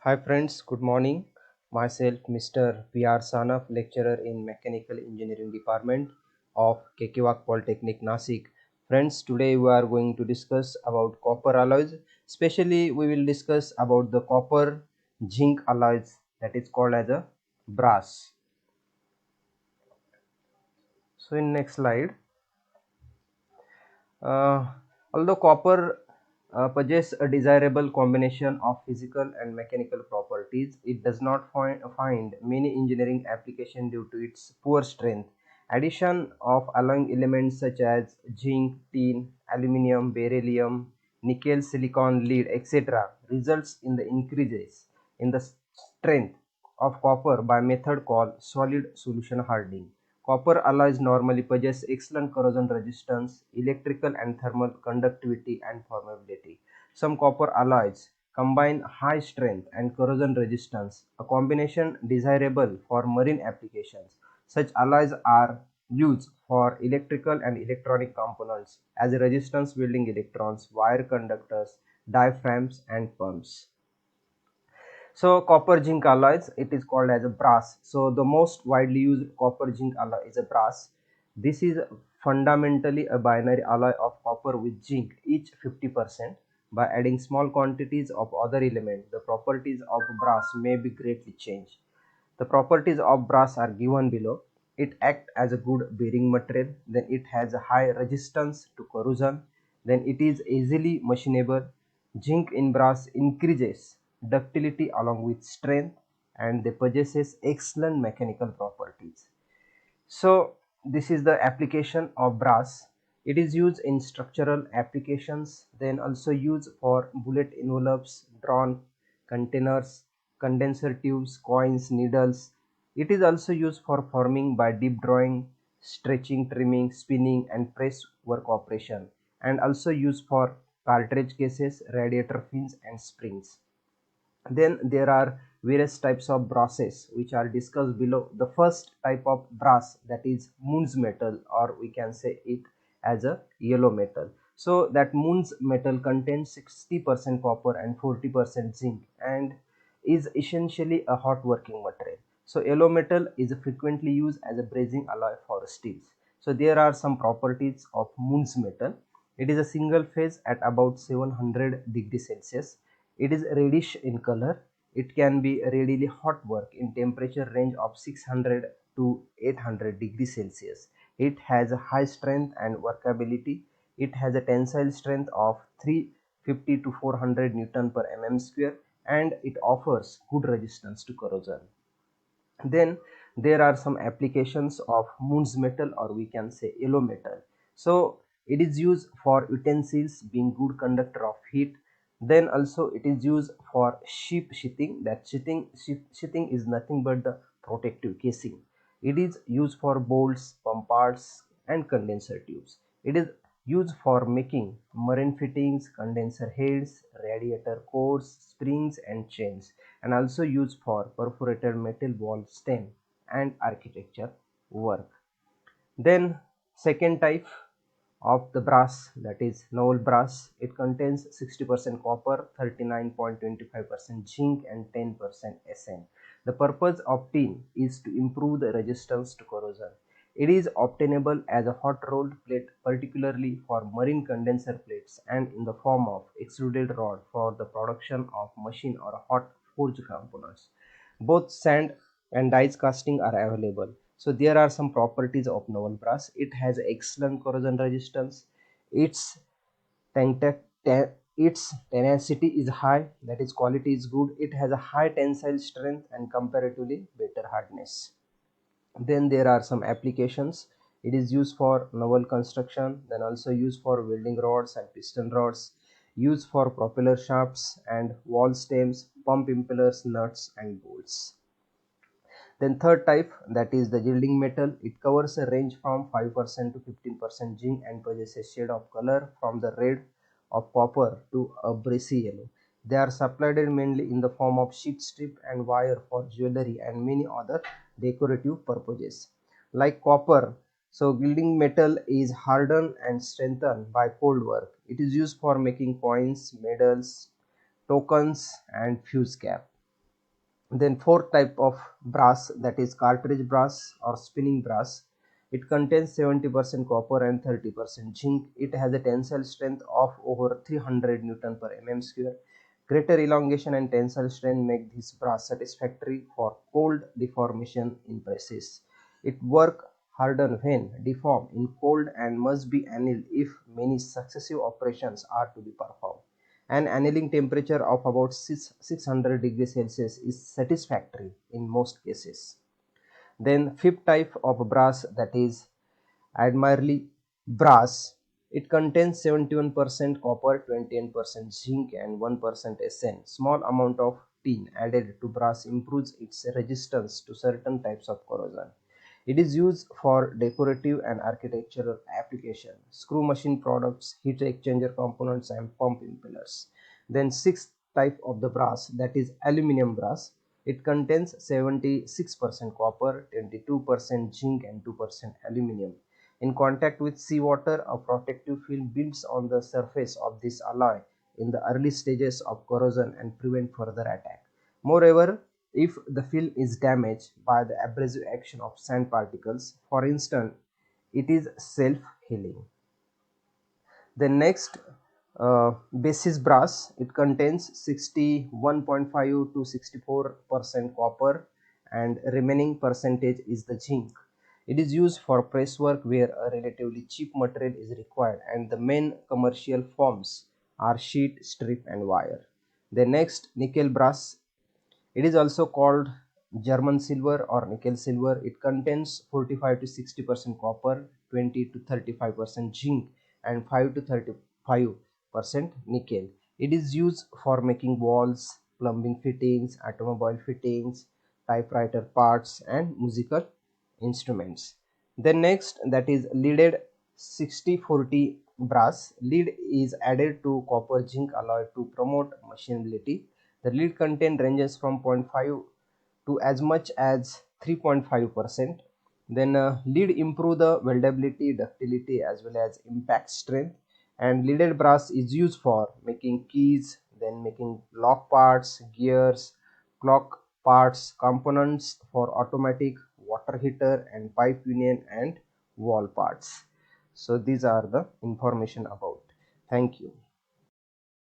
Hi friends, good morning. Myself Mr. P.R. Sanaf, lecturer in Mechanical Engineering Department of Kekiwak Polytechnic Nasik. Friends, today we are going to discuss about copper alloys. Especially we will discuss about the copper zinc alloys that is called as a brass. So in next slide, Uh, although copper possesses a desirable combination of physical and mechanical properties, it does not find many engineering applications due to its poor strength. Addition of alloying elements such as zinc, tin, aluminium, beryllium, nickel, silicon, lead, etc. results in the increases in the strength of copper by method called solid solution hardening. Copper alloys normally possess excellent corrosion resistance, electrical and thermal conductivity, and formability. Some copper alloys combine high strength and corrosion resistance, a combination desirable for marine applications. Such alloys are used for electrical and electronic components as resistance building electrons, wire conductors, diaphragms, and pumps. So copper zinc alloys, it is called as a brass. So the most widely used copper zinc alloy is a brass. This is fundamentally a binary alloy of copper with zinc, each 50%. By adding small quantities of other elements, the properties of brass may be greatly changed. The properties of brass are given below. It acts as a good bearing material, then it has a high resistance to corrosion, then it is easily machinable. Zinc in brass increases ductility along with strength, and they possesses excellent mechanical properties. So this is the application of brass. It is used in structural applications, then also used for bullet envelopes, drawn containers, condenser tubes, coins, needles. It is also used for forming by deep drawing, stretching, trimming, spinning, and press work operation, and also used for cartridge cases, radiator fins, and springs. Then there are various types of brasses which are discussed below. The first type of brass, that is Muntz metal, or we can say it as a yellow metal. So that Muntz metal contains 60% copper and 40% zinc and is essentially a hot working material. So yellow metal is frequently used as a brazing alloy for steels. So there are some properties of Muntz metal. It is a single phase at about 700 degrees Celsius. It is reddish in color. It can be readily hot work in temperature range of 600 to 800 degrees Celsius. It has a high strength and workability. It has a tensile strength of 350 to 400 Newton per mm square, and it offers good resistance to corrosion. Then there are some applications of Muntz metal, or we can say yellow metal. So it is used for utensils being good conductor of heat. Then also it is used for ship sheathing. That sheathing is nothing but the protective casing. It is used for bolts, pump parts, and condenser tubes. It is used for making marine fittings, condenser heads, radiator cores, springs, and chains, and also used for perforated metal ball stem and architecture work. Then second type of the brass, that is noble brass. It contains 60% copper, 39.25% zinc, and 10% Sn. The purpose of tin is to improve the resistance to corrosion. It is obtainable as a hot rolled plate, particularly for marine condenser plates, and in the form of extruded rod for the production of machine or hot forged components. Both sand and dies casting are available. So there are some properties of noble brass. It has excellent corrosion resistance. Its its tenacity is high, that is quality is good. It has a high tensile strength and comparatively better hardness. Then there are some applications. It is used for naval construction, then also used for welding rods and piston rods, used for propeller shafts and wall stems, pump impellers, nuts, and bolts. Then third type, that is the yielding metal. It covers a range from 5% to 15% zinc and possesses shade of color from the red of copper to a brassy yellow. They are supplied mainly in the form of sheet strip and wire for jewelry and many other decorative purposes. Like copper, so gilding metal is hardened and strengthened by cold work. It is used for making coins, medals, tokens, and fuse cap. Then fourth type of brass, that is cartridge brass or spinning brass. It contains 70% copper and 30% zinc. It has a tensile strength of over 300 Newton per mm square. Greater elongation and tensile strength make this brass satisfactory for cold deformation in presses. It work harden when deformed in cold and must be annealed if many successive operations are to be performed. An annealing temperature of about 600 degrees Celsius is satisfactory in most cases. Then fifth type of brass, that is admirably brass. It contains 71% copper, 28% zinc and 1% Sn. Small amount of tin added to brass improves its resistance to certain types of corrosion. It is used for decorative and architectural application, screw machine products, heat exchanger components and pump impellers. Then sixth type of the brass, that is aluminum brass. It contains 76% copper, 22% zinc and 2% aluminum. In contact with seawater, a protective film builds on the surface of this alloy in the early stages of corrosion and prevent further attack. Moreover, if the film is damaged by the abrasive action of sand particles, for instance, it is self-healing. The next, basis brass, it contains 61.5 to 64% copper and remaining percentage is the zinc. It is used for press work where a relatively cheap material is required and the main commercial forms are sheet, strip and wire. The next, nickel brass. It is also called German silver or nickel silver. It contains 45 to 60% copper, 20 to 35% zinc, and 5 to 35% nickel. It is used for making walls, plumbing fittings, automobile fittings, typewriter parts, and musical instruments. Then next, that is leaded 60-40 brass. Lead is added to copper zinc alloy to promote machinability. The lead content ranges from 0.5 to as much as 3.5%. Then lead improve the weldability, ductility as well as impact strength. And leaded brass is used for making keys, then making lock parts, gears, clock parts, components for automatic water heater and pipe union and wall parts. So these are the information about. Thank you.